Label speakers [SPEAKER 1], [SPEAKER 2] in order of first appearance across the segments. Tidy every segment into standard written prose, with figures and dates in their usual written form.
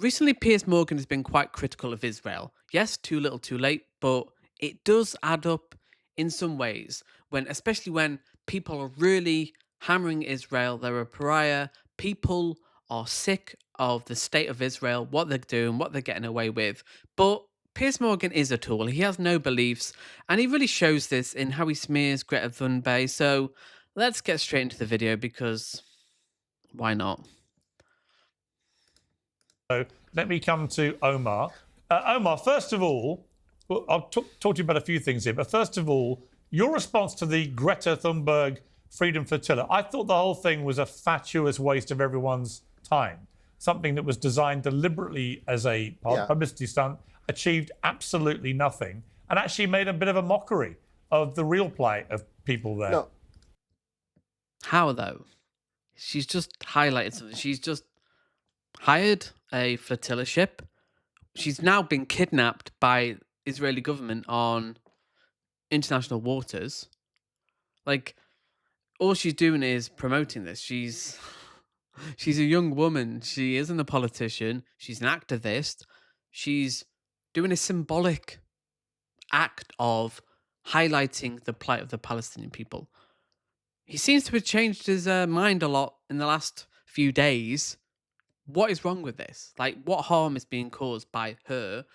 [SPEAKER 1] Recently, Piers Morgan has been quite critical of Israel. Yes, too little, too late, but it does add up in some ways when, especially when people are really hammering Israel, they're a pariah. People are sick of the state of Israel, what they're doing, what they're getting away with. But Piers Morgan is a tool. He has no beliefs, and he really shows this in how he smears Greta Thunberg. So let's get straight into the video because why not?
[SPEAKER 2] So let me come to Omar. Omar, first of all, well, I'll talk to you about a few things here, but first of all, your response to the Greta Thunberg Freedom Flotilla. I thought the whole thing was a fatuous waste of everyone's time, something that was designed deliberately as a publicity stunt, achieved absolutely nothing, and actually made a bit of a mockery of the real plight of people there.
[SPEAKER 3] No.
[SPEAKER 1] How though? She's just highlighted something. She's just hired a flotilla ship. She's now been kidnapped by Israeli government on international waters. Like, all she's doing is promoting this. She's a young woman. She isn't a politician. She's an activist. She's doing a symbolic act of highlighting the plight of the Palestinian people. He seems to have changed his mind a lot in the last few days. What is wrong with this? Like, what harm is being caused by her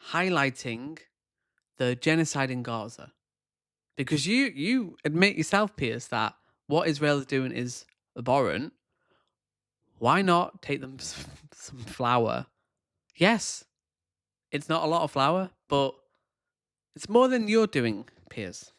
[SPEAKER 1] highlighting the genocide in Gaza? Because you admit yourself, Piers, that what Israel is doing is abhorrent. Why not take them some flour? Yes, it's not a lot of flour, but it's more than you're doing, Piers.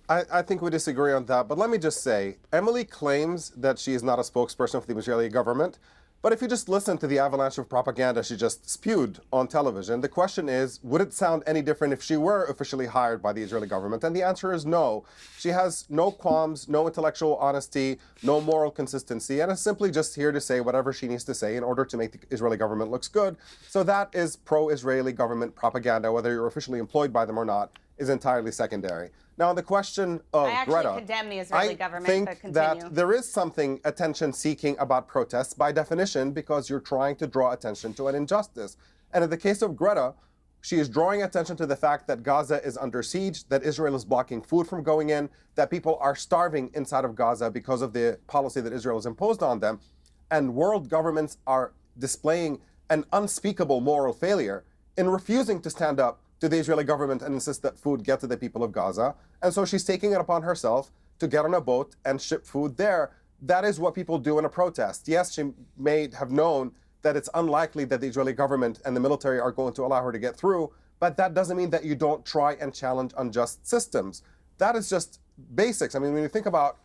[SPEAKER 3] I think we disagree on that, but let me just say, Emily claims that she is not a spokesperson for the Israeli government, but if you just listen to the avalanche of propaganda she just spewed on television, the question is, would it sound any different if she were officially hired by the Israeli government? And the answer is no. She has no qualms, no intellectual honesty, no moral consistency, and is simply just here to say whatever she needs to say in order to make the Israeli government looks good. So that is pro-Israeli government propaganda, whether you're officially employed by them or not, is entirely secondary. Now, on the question of
[SPEAKER 4] I actually
[SPEAKER 3] Greta,
[SPEAKER 4] condemn the Israeli government,
[SPEAKER 3] think
[SPEAKER 4] but continue.
[SPEAKER 3] that there is something attention-seeking about protests by definition because you're trying to draw attention to an injustice. And in the case of Greta, she is drawing attention to the fact that Gaza is under siege, that Israel is blocking food from going in, that people are starving inside of Gaza because of the policy that Israel has imposed on them, and world governments are displaying an unspeakable moral failure in refusing to stand up to the Israeli government and insist that food get to the people of Gaza. And so she's taking it upon herself to get on a boat and ship food there. That is what people do in a protest. Yes, she may have known that it's unlikely that the Israeli government and the military are going to allow her to get through, but that doesn't mean that you don't try and challenge unjust systems. That is just basics. I mean, when you think about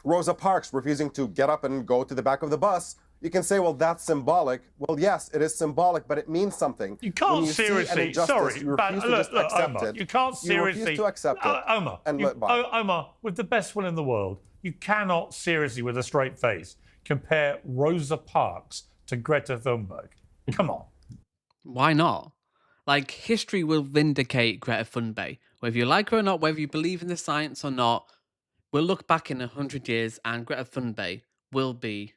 [SPEAKER 3] Rosa Parks refusing to get up and go to the back of the bus, you can say, well, that's symbolic. Well, yes, it is symbolic, but it means something.
[SPEAKER 2] You can't
[SPEAKER 3] when you
[SPEAKER 2] seriously,
[SPEAKER 3] see an injustice, you refuse to just accept
[SPEAKER 2] Omar,
[SPEAKER 3] it.
[SPEAKER 2] you can't seriously.
[SPEAKER 3] You refuse to accept it.
[SPEAKER 2] Omar,
[SPEAKER 3] and let by.
[SPEAKER 2] Omar, with the best will in the world, you cannot seriously, with a straight face, compare Rosa Parks to Greta Thunberg. Come on.
[SPEAKER 1] Why not? Like, history will vindicate Greta Thunberg. Whether you like her or not, whether you believe in the science or not, we'll look back in 100 years and Greta Thunberg will be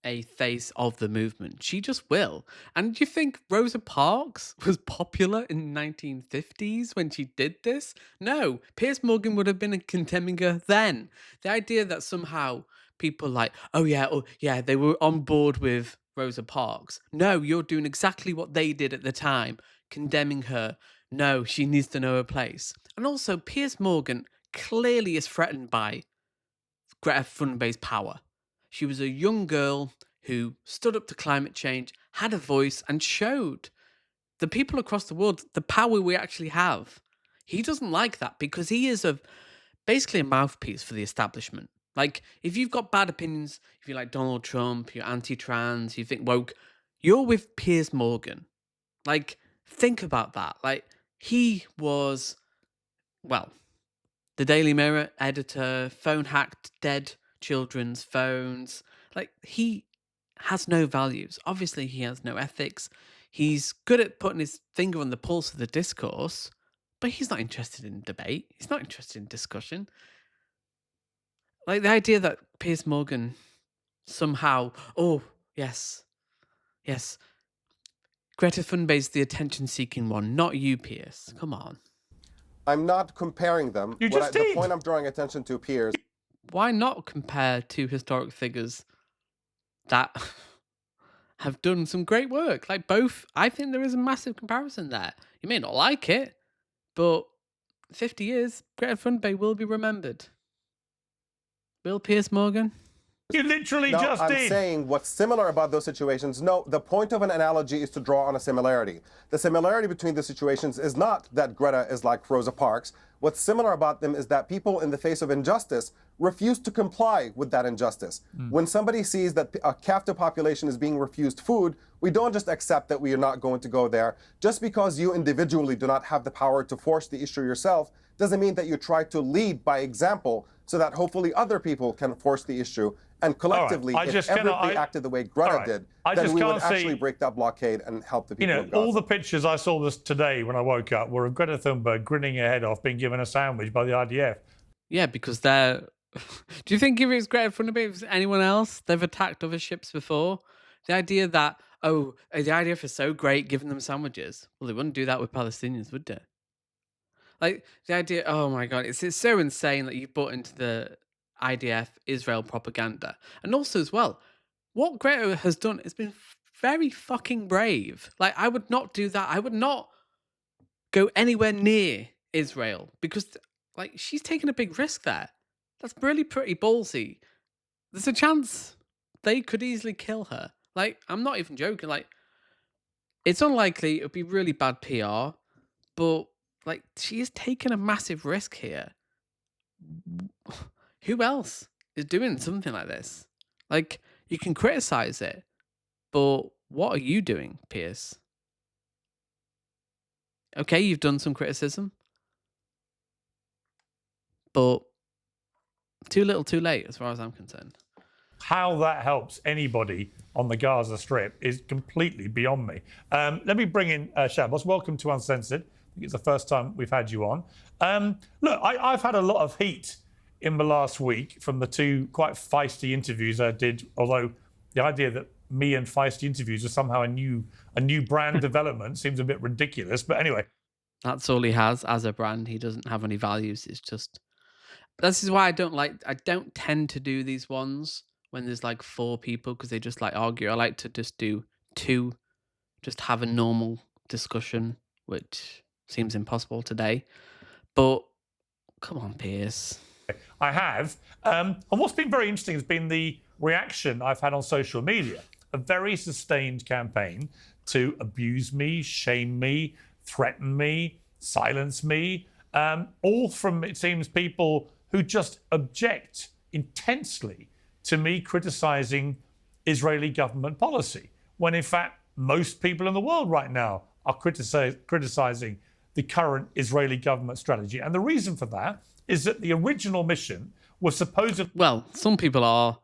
[SPEAKER 1] a face of the movement. She just will. And do you think Rosa Parks was popular in the 1950s when she did this? No. Piers Morgan would have been condemning her then. The idea that somehow people like, oh yeah, they were on board with Rosa Parks. No, you're doing exactly what they did at the time, condemning her. No, she needs to know her place. And also, Piers Morgan clearly is threatened by Greta Thunberg's power. She was a young girl who stood up to climate change, had a voice, and showed the people across the world the power we actually have. He doesn't like that because he is basically a mouthpiece for the establishment. Like, if you've got bad opinions, if you like Donald Trump, you're anti-trans, you think woke, you're with Piers Morgan. Like, think about that. Like, he was, well, the Daily Mirror editor, phone hacked dead children's phones. Like, he has no values. Obviously, he has no ethics. He's good at putting his finger on the pulse of the discourse, but he's not interested in debate. He's not interested in discussion. Like, the idea that Piers Morgan somehow, oh, yes, Yes, Greta Thunberg's the attention-seeking one, not you, Piers. Come on.
[SPEAKER 3] I'm not comparing them.
[SPEAKER 2] You just
[SPEAKER 3] The
[SPEAKER 2] did.
[SPEAKER 3] point I'm drawing attention to, Piers.
[SPEAKER 1] Why not compare two historic figures that have done some great work? Like both, I think there is a massive comparison there. You may not like it, but 50 years, Greta Thunberg will be remembered. Will Piers Morgan?
[SPEAKER 2] You literally
[SPEAKER 3] No,
[SPEAKER 2] just
[SPEAKER 3] I'm
[SPEAKER 2] did.
[SPEAKER 3] saying what's similar about those situations. No, the point of an analogy is to draw on a similarity. The similarity between the situations is not that Greta is like Rosa Parks. What's similar about them is that people in the face of injustice refuse to comply with that injustice. When somebody sees that a captive population is being refused food, we don't just accept that we are not going to go there. Just because you individually do not have the power to force the issue yourself doesn't mean that you try to lead by example so that hopefully other people can force the issue. And collectively, if everybody acted the way Greta did, then we would actually break that blockade and help the people of Gaza.
[SPEAKER 2] All the pictures I saw this today when I woke up were of Greta Thunberg grinning her head off, being given a sandwich by the IDF.
[SPEAKER 1] Yeah, because they're... Do you think if it was Greta Thunberg, if it was anyone else, they've attacked other ships before? The idea that, the IDF is so great giving them sandwiches. Well, they wouldn't do that with Palestinians, would they? Like, the idea, oh my God, it's so insane that you bought into the IDF Israel propaganda. And also as well, what Greta has done has been very fucking brave. Like, I would not do that. I would not go anywhere near Israel because, like, she's taken a big risk there. That's really pretty ballsy. There's a chance they could easily kill her. Like, I'm not even joking. Like, it's unlikely. It would be really bad PR, but, like, she has taken a massive risk here. Who else is doing something like this? Like, you can criticize it, but what are you doing, Piers? Okay, you've done some criticism, but too little, too late, as far as I'm concerned.
[SPEAKER 2] How that helps anybody on the Gaza Strip is completely beyond me. Let me bring in Shabbos. Welcome to Uncensored. I think it's the first time we've had you on. Look, I've had a lot of heat in the last week from the two quite feisty interviews I did, although the idea that me and feisty interviews are somehow a new brand development seems a bit ridiculous. But anyway.
[SPEAKER 1] That's all he has as a brand. He doesn't have any values. It's just... This is why I don't tend to do these ones when there's like 4 people because they just like argue. I like to just do 2, just have a normal discussion, which seems impossible today. But come on, Piers.
[SPEAKER 2] I have. And what's been very interesting has been the reaction I've had on social media. A very sustained campaign to abuse me, shame me, threaten me, silence me. All from, it seems, people who just object intensely to me criticising Israeli government policy, when in fact most people in the world right now are criticising the current Israeli government strategy. And the reason for that is that the original mission was supposedly...
[SPEAKER 1] Well, some people are,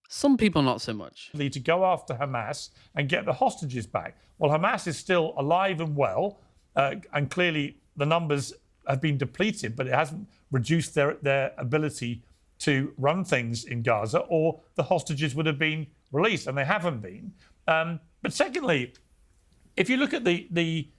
[SPEAKER 1] some people not so much.
[SPEAKER 2] ...to go after Hamas and get the hostages back. Well, Hamas is still alive and well, and clearly the numbers have been depleted, but it hasn't reduced their ability to run things in Gaza, or the hostages would have been released, and they haven't been. But secondly, if you look at the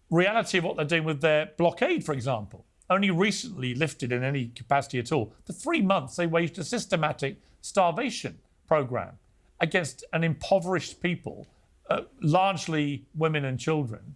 [SPEAKER 2] reality of what they're doing with their blockade, for example, only recently lifted in any capacity at all, for 3 months they waged a systematic starvation program against an impoverished people, largely women and children,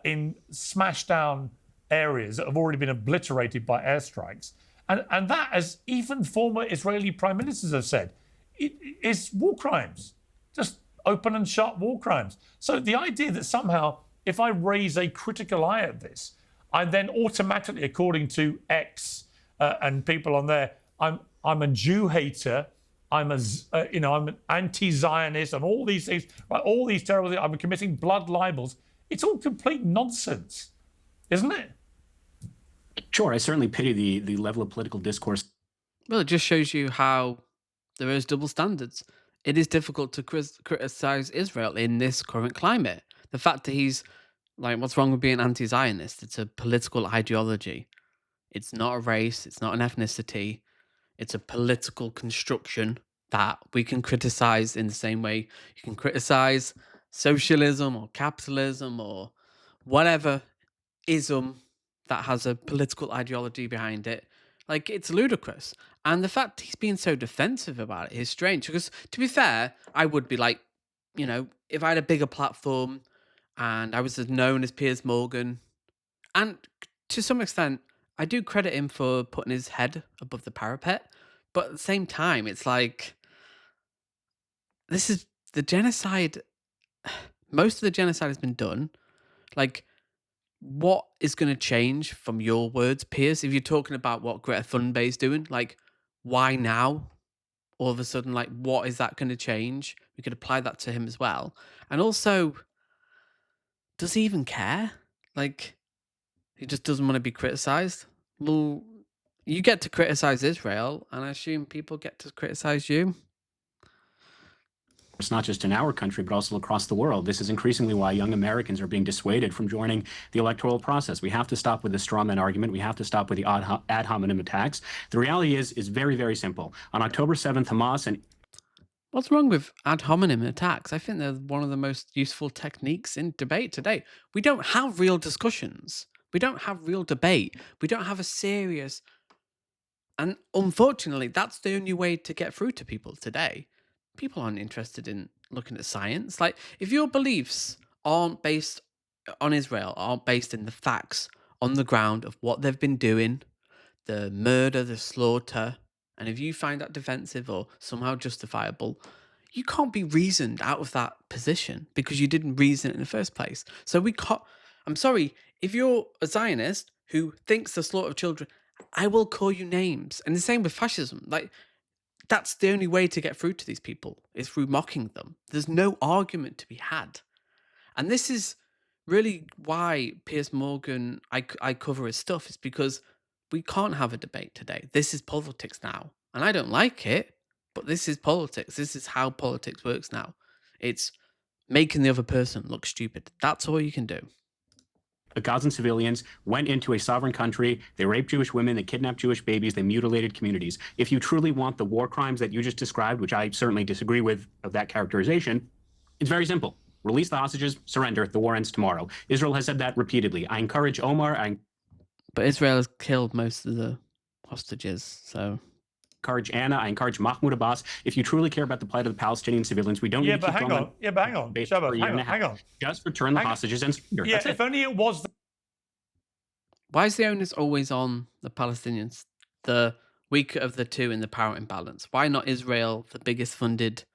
[SPEAKER 2] in smashed down areas that have already been obliterated by airstrikes. And that, as even former Israeli prime ministers have said, it is war crimes, just open and shut war crimes. So the idea that somehow, if I raise a critical eye at this, I then automatically, according to X and people on there, I'm a Jew hater, I'm an anti-Zionist, and all these things, right? All these terrible things. I'm committing blood libels. It's all complete nonsense, isn't it?
[SPEAKER 4] Sure, I certainly pity the level of political discourse.
[SPEAKER 1] Well, it just shows you how there is double standards. It is difficult to criticize Israel in this current climate. The fact that he's like, what's wrong with being anti-Zionist? It's a political ideology. It's not a race. It's not an ethnicity. It's a political construction that we can criticize in the same way you can criticize socialism or capitalism or whatever ism that has a political ideology behind it. Like, it's ludicrous. And the fact he's being so defensive about it is strange because, to be fair, I would be like, if I had a bigger platform and I was as known as Piers Morgan, and to some extent, I do credit him for putting his head above the parapet. But at the same time, it's like, this is the genocide. Most of the genocide has been done. Like, what is going to change from your words, Piers? If you're talking about what Greta Thunberg's doing, like, why now? All of a sudden, like, what is that going to change? We could apply that to him as well. And also, does he even care? Like, he just doesn't want to be criticized. Well, you get to criticize Israel, and I assume people get to criticize you.
[SPEAKER 4] It's not just in our country, but also across the world. This is increasingly why young Americans are being dissuaded from joining the electoral process. We have to stop with the straw man argument. We have to stop with the ad hominem attacks. The reality is very, very simple. On October 7th, Hamas and
[SPEAKER 1] What's wrong with ad hominem attacks? I think they're one of the most useful techniques in debate today. We don't have real discussions. We don't have real debate. We don't have a serious... And unfortunately, that's the only way to get through to people today. People aren't interested in looking at science. Like, if your beliefs aren't based on Israel, aren't based in the facts on the ground of what they've been doing, the murder, the slaughter, and if you find that defensive or somehow justifiable, you can't be reasoned out of that position because you didn't reason it in the first place. So we can't... I'm sorry, if you're a Zionist who thinks the slaughter of children, I will call you names. And the same with fascism. Like, that's the only way to get through to these people, is through mocking them. There's no argument to be had. And this is really why Piers Morgan, I cover his stuff, is because we can't have a debate today. This is politics now. And I don't like it, but this is politics. This is how politics works now. It's making the other person look stupid. That's all you can do.
[SPEAKER 4] Gazan civilians went into a sovereign country. They raped Jewish women. They kidnapped Jewish babies. They mutilated communities. If you truly want the war crimes that you just described, which I certainly disagree with of that characterization, it's very simple. Release the hostages, surrender. The war ends tomorrow. Israel has said that repeatedly. I encourage Omar.
[SPEAKER 1] But Israel has killed most of the hostages, so...
[SPEAKER 4] encourage Anna. I encourage Mahmoud Abbas. If you truly care about the plight of the Palestinian civilians, we don't need to keep
[SPEAKER 2] hang on. Hang on. Shabbat, hang on.
[SPEAKER 4] Just return the hostages and surrender.
[SPEAKER 2] Yeah, if only it was...
[SPEAKER 1] Why is the onus always on the Palestinians, the weaker of the two in the power imbalance? Why not Israel, the biggest funded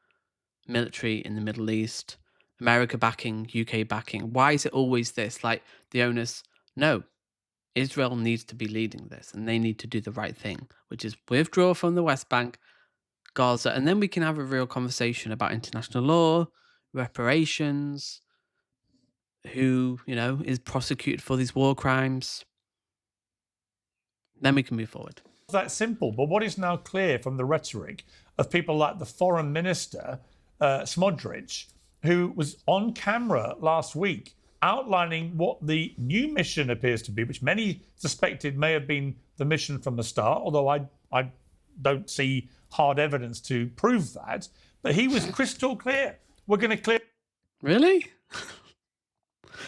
[SPEAKER 1] military in the Middle East, America backing, UK backing? Why is it always this? Like, the onus? No. Israel needs to be leading this, and they need to do the right thing, which is withdraw from the West Bank, Gaza, and then we can have a real conversation about international law, reparations, who, is prosecuted for these war crimes. Then we can move forward.
[SPEAKER 2] It's that simple. But what is now clear from the rhetoric of people like the foreign minister, Smodrich, who was on camera last week outlining what the new mission appears to be, which many suspected may have been the mission from the start, although I don't see hard evidence to prove that. But he was crystal clear. We're going to clear...
[SPEAKER 1] Really?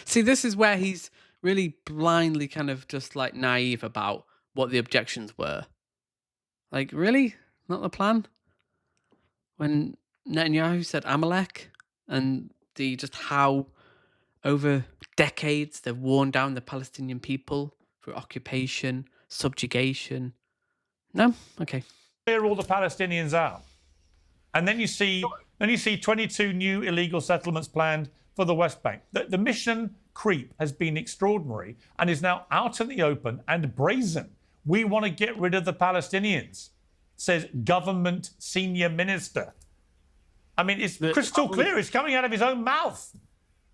[SPEAKER 1] See, this is where he's really blindly kind of just like naive about what the objections were. Like, really? Not the plan? When Netanyahu said Amalek, and just how over decades they've worn down the Palestinian people through occupation, subjugation. No? Okay.
[SPEAKER 2] Clear all the Palestinians out. And then you see 22 new illegal settlements planned for the West Bank. The mission creep has been extraordinary and is now out in the open and brazen. We want to get rid of the Palestinians, says government senior minister. I mean, it's crystal clear. It's coming out of his own mouth.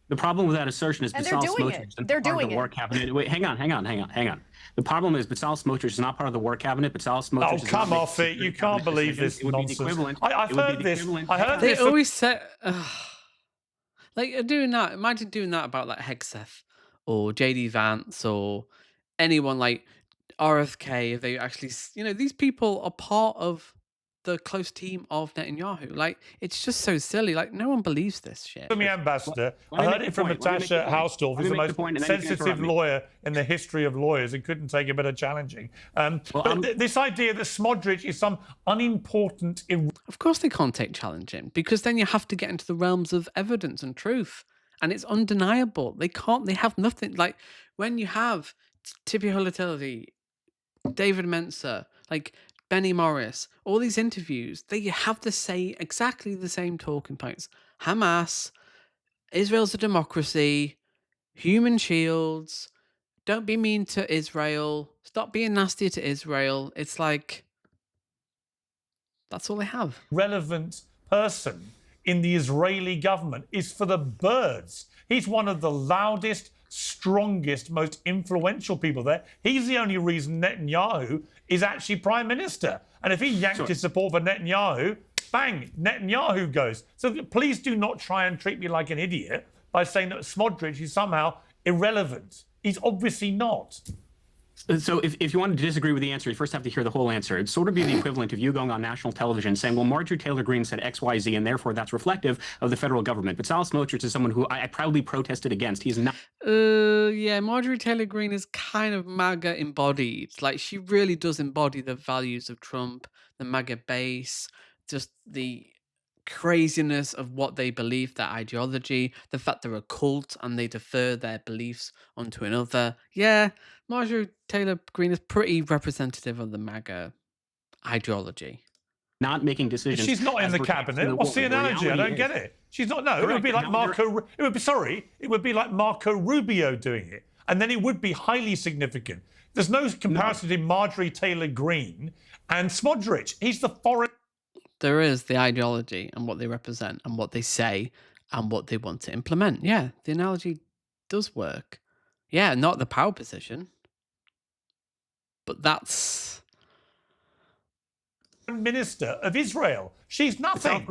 [SPEAKER 4] The problem with that assertion is
[SPEAKER 5] and
[SPEAKER 4] Bezalel
[SPEAKER 5] they're doing
[SPEAKER 4] Smotrich
[SPEAKER 5] it.
[SPEAKER 4] isn't
[SPEAKER 5] They're
[SPEAKER 4] part of
[SPEAKER 5] doing
[SPEAKER 4] the war
[SPEAKER 5] it.
[SPEAKER 4] cabinet. Wait, hang on. The problem is Bezalel Smotrich is not part of the war cabinet. Bezalel Smotrich
[SPEAKER 2] Oh,
[SPEAKER 4] is
[SPEAKER 2] come
[SPEAKER 4] not
[SPEAKER 2] off it. You can't believe this
[SPEAKER 4] It would be the
[SPEAKER 2] nonsense.
[SPEAKER 4] equivalent.
[SPEAKER 2] I've
[SPEAKER 4] It would be
[SPEAKER 2] heard
[SPEAKER 4] the
[SPEAKER 2] this.
[SPEAKER 4] equivalent.
[SPEAKER 2] I heard
[SPEAKER 1] They
[SPEAKER 2] this.
[SPEAKER 1] always say... like, doing that. Imagine doing that about, like, Hegseth or JD Vance or anyone like RFK, if they actually... these people are part of the close team of Netanyahu. Like, it's just so silly. Like, no one believes this shit.
[SPEAKER 2] From the ambassador,
[SPEAKER 4] Let me
[SPEAKER 2] I
[SPEAKER 4] make
[SPEAKER 2] heard
[SPEAKER 4] the
[SPEAKER 2] it from
[SPEAKER 4] point. Let me make the
[SPEAKER 2] Natasha
[SPEAKER 4] point.
[SPEAKER 2] Hausdorff,
[SPEAKER 4] Let
[SPEAKER 2] who's
[SPEAKER 4] me
[SPEAKER 2] the
[SPEAKER 4] make the
[SPEAKER 2] most
[SPEAKER 4] point, and then you can
[SPEAKER 2] sensitive
[SPEAKER 4] interrupt me.
[SPEAKER 2] lawyer in the history of lawyers and couldn't take it better challenging. This idea that Smodrich is some unimportant...
[SPEAKER 1] Of course they can't take challenging, because then you have to get into the realms of evidence and truth. And it's undeniable. They have nothing. Like, when you have Tipi Hulatelli, David Mensa, like Benny Morris, all these interviews, they have to say exactly the same talking points. Hamas, Israel's a democracy, human shields, don't be mean to Israel, stop being nasty to Israel. It's like, that's all they have.
[SPEAKER 2] relevant person in the Israeli government is for the birds. He's one of the loudest, strongest, most influential people there. He's the only reason Netanyahu is actually prime minister. And if he yanked his support for Netanyahu, bang, Netanyahu goes. So please do not try and treat me like an idiot by saying that Smodrich is somehow irrelevant. He's obviously not.
[SPEAKER 4] So if you wanted to disagree with the answer, you first have to hear the whole answer. It'd sort of be the equivalent of you going on national television saying, well, Marjorie Taylor Greene said X, Y, Z, and therefore that's reflective of the federal government. But Bezalel Smotrich is someone who I proudly protested against. He's not.
[SPEAKER 1] Yeah, Marjorie Taylor Greene is kind of MAGA embodied. Like, she really does embody the values of Trump, the MAGA base, just the craziness of what they believe, their ideology, the fact they're a cult and they defer their beliefs onto another. Yeah, Marjorie Taylor Greene is pretty representative of the MAGA ideology.
[SPEAKER 4] Not making decisions.
[SPEAKER 2] She's not in the cabinet. What's the analogy? I don't get it. She's not. No, it would be like Marco. It would be It would be like Marco Rubio doing it, and then it would be highly significant. There's no comparison in Marjorie Taylor Greene and Smodrich. He's the foreign.
[SPEAKER 1] There is the ideology and what they represent and what they say and what they want to implement. Yeah, the analogy does work. Yeah, not the power position, but that's
[SPEAKER 2] minister of Israel. She's nothing.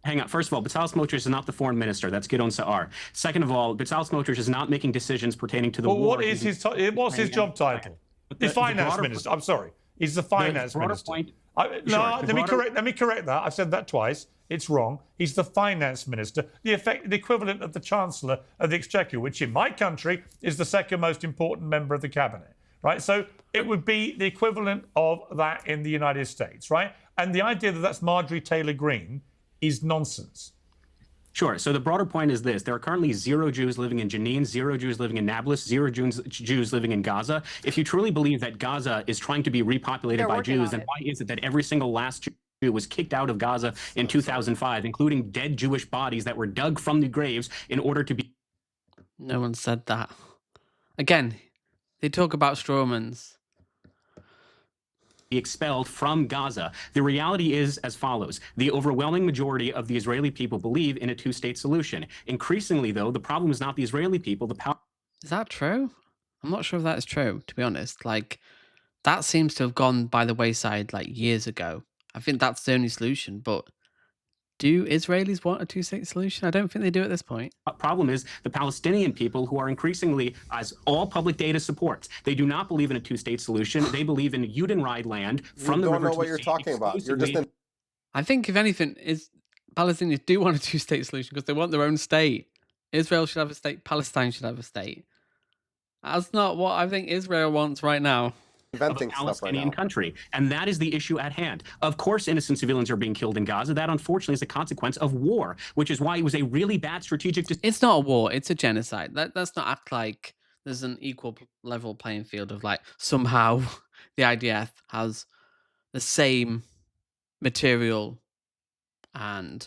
[SPEAKER 4] Hang on. First of all, Bezalel Smotrich is not the foreign minister. That's Gideon Sa'ar. Second of all, Bezalel Smotrich is not making decisions pertaining to the war.
[SPEAKER 2] What is his? What's his job title? The finance minister. I'm sorry. He's the finance minister. Let me correct that. I've said that twice. It's wrong. He's the finance minister, the equivalent of the chancellor of the exchequer, which in my country is the second most important member of the cabinet, right? So it would be the equivalent of that in the United States, right? And the idea that that's Marjorie Taylor Greene is nonsense.
[SPEAKER 4] Sure. So the broader point is this. There are currently 0 Jews living in Jenin, 0 Jews living in Nablus, 0 Jews living in Gaza. If you truly believe that Gaza is trying to be repopulated by Jews, then why is it that every single last Jew was kicked out of Gaza in 2005, including dead Jewish bodies that were dug from the graves in order to be...
[SPEAKER 1] No one said that. Again, they talk about strawmans.
[SPEAKER 4] Expelled from Gaza. The reality is as follows. The overwhelming majority of the Israeli people believe in a two-state solution. Increasingly, though, the problem is not the Israeli people.
[SPEAKER 1] Is that true? I'm not sure if that is true, to be honest. Like, that seems to have gone by the wayside like years ago. I think that's the only solution, but do Israelis want a two-state solution? I don't think they do at this point.
[SPEAKER 4] Problem is the Palestinian people, who are increasingly, as all public data supports, they do not believe in a two-state solution. They believe in Judenreich land from the river.
[SPEAKER 3] You don't know what you're talking about. You're just
[SPEAKER 1] I think, if anything, Palestinians do want a two-state solution because they want their own state. Israel should have a state. Palestine should have a state. That's not what I think Israel wants right now.
[SPEAKER 4] Of a Palestinian country. And that is the issue at hand. Of course, innocent civilians are being killed in Gaza. That, unfortunately, is a consequence of war, which is why it was a really bad strategic decision.
[SPEAKER 1] It's not a war. It's a genocide. Let's not act like there's an equal level playing field of, like, somehow the IDF has the same material and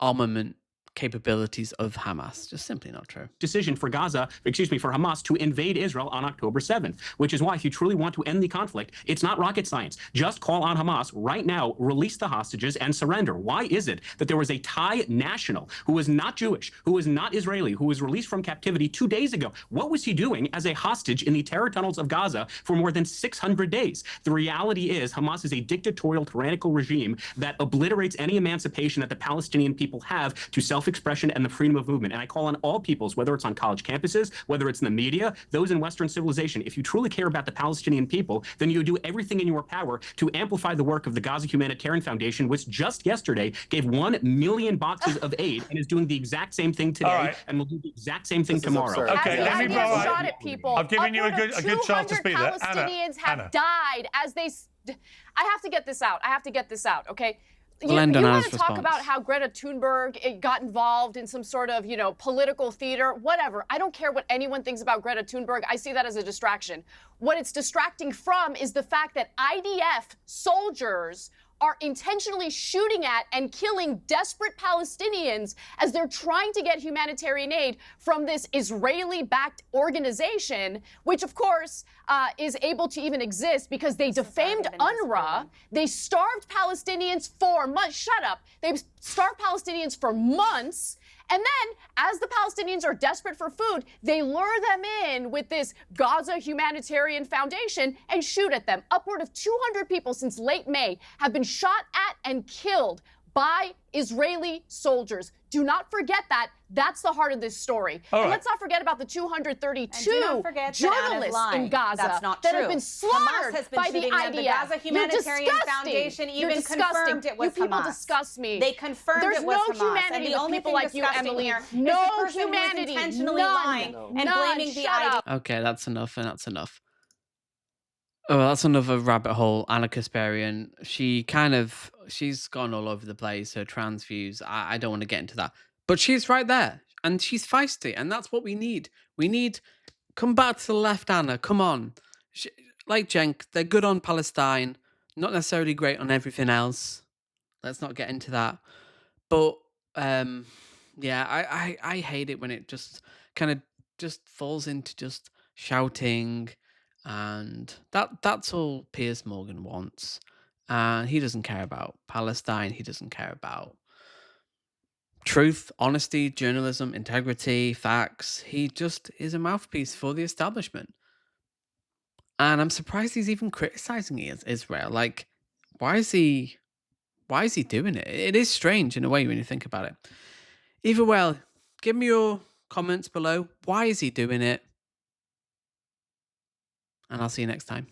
[SPEAKER 1] armament capabilities of Hamas. Just simply not true.
[SPEAKER 4] Decision for for Hamas to invade Israel on October 7th, which is why if you truly want to end the conflict, it's not rocket science. Just call on Hamas right now, release the hostages and surrender. Why is it that there was a Thai national who was not Jewish, who was not Israeli, who was released from captivity 2 days ago? What was he doing as a hostage in the terror tunnels of Gaza for more than 600 days? The reality is Hamas is a dictatorial, tyrannical regime that obliterates any emancipation that the Palestinian people have to self self-expression and the freedom of movement. And I call on all peoples, whether it's on college campuses, whether it's in the media, those in Western civilization, if you truly care about the Palestinian people, then you do everything in your power to amplify the work of the Gaza Humanitarian Foundation, which just yesterday gave 1 million boxes of aid and is doing the exact same thing today and will do the exact same thing tomorrow.
[SPEAKER 3] absurd.
[SPEAKER 2] Okay, let me
[SPEAKER 5] shot at people.
[SPEAKER 2] I've given you a good chance to speak there.
[SPEAKER 5] Palestinians have
[SPEAKER 2] Anna.
[SPEAKER 5] died as they. I have to get this out. Okay. You
[SPEAKER 1] We'll end on
[SPEAKER 5] want
[SPEAKER 1] Anna's
[SPEAKER 5] to talk
[SPEAKER 1] response.
[SPEAKER 5] about how Greta Thunberg got involved in some sort of, political theater, whatever. I don't care what anyone thinks about Greta Thunberg. I see that as a distraction. What it's distracting from is the fact that IDF soldiers are intentionally shooting at and killing desperate Palestinians as they're trying to get humanitarian aid from this Israeli-backed organization, which, of course, is able to even exist because they defamed UNRWA. They starved Palestinians for months. Shut up. They starved Palestinians for months. And then, as the Palestinians are desperate for food, they lure them in with this Gaza Humanitarian Foundation and shoot at them. Upward of 200 people since late May have been shot at and killed by Israeli soldiers. Do not forget that. That's the heart of this story. And let's not forget about the 232 journalists in Gaza
[SPEAKER 6] That's not
[SPEAKER 5] that
[SPEAKER 6] true.
[SPEAKER 5] have been slaughtered
[SPEAKER 6] Hamas has been
[SPEAKER 5] by the
[SPEAKER 6] shooting them.
[SPEAKER 5] IDF.
[SPEAKER 6] The Gaza Humanitarian
[SPEAKER 5] You're
[SPEAKER 6] Foundation
[SPEAKER 5] You're
[SPEAKER 6] even confirmed it was
[SPEAKER 5] You people
[SPEAKER 6] Hamas.
[SPEAKER 5] disgust me.
[SPEAKER 6] They confirmed
[SPEAKER 5] There's
[SPEAKER 6] it was
[SPEAKER 5] no
[SPEAKER 6] Hamas.
[SPEAKER 5] humanity
[SPEAKER 6] And the
[SPEAKER 5] with
[SPEAKER 6] only
[SPEAKER 5] people
[SPEAKER 6] thing
[SPEAKER 5] like you,
[SPEAKER 6] disgusting
[SPEAKER 5] Emily.
[SPEAKER 6] here
[SPEAKER 5] No
[SPEAKER 6] is the person
[SPEAKER 5] humanity.
[SPEAKER 6] who is intentionally
[SPEAKER 5] None.
[SPEAKER 6] lying and
[SPEAKER 5] None.
[SPEAKER 6] blaming the
[SPEAKER 5] Shut up.
[SPEAKER 1] Okay, that's enough, and that's enough. Oh, that's another rabbit hole. Anna Kasparian. She's gone all over the place. Her trans views. I don't want to get into that, but she's right there, and she's feisty, and that's what we need. Come back to the left, Anna. Come on, like Cenk, they're good on Palestine, not necessarily great on everything else. Let's not get into that. But yeah, I hate it when it just kind of just falls into just shouting, and that's all Piers Morgan wants. He doesn't care about Palestine. He doesn't care about truth, honesty, journalism, integrity, facts. He just is a mouthpiece for the establishment. And I'm surprised he's even criticizing Israel. Like, why is he doing it? It is strange in a way when you think about it. Either way, give me your comments below. Why is he doing it? And I'll see you next time.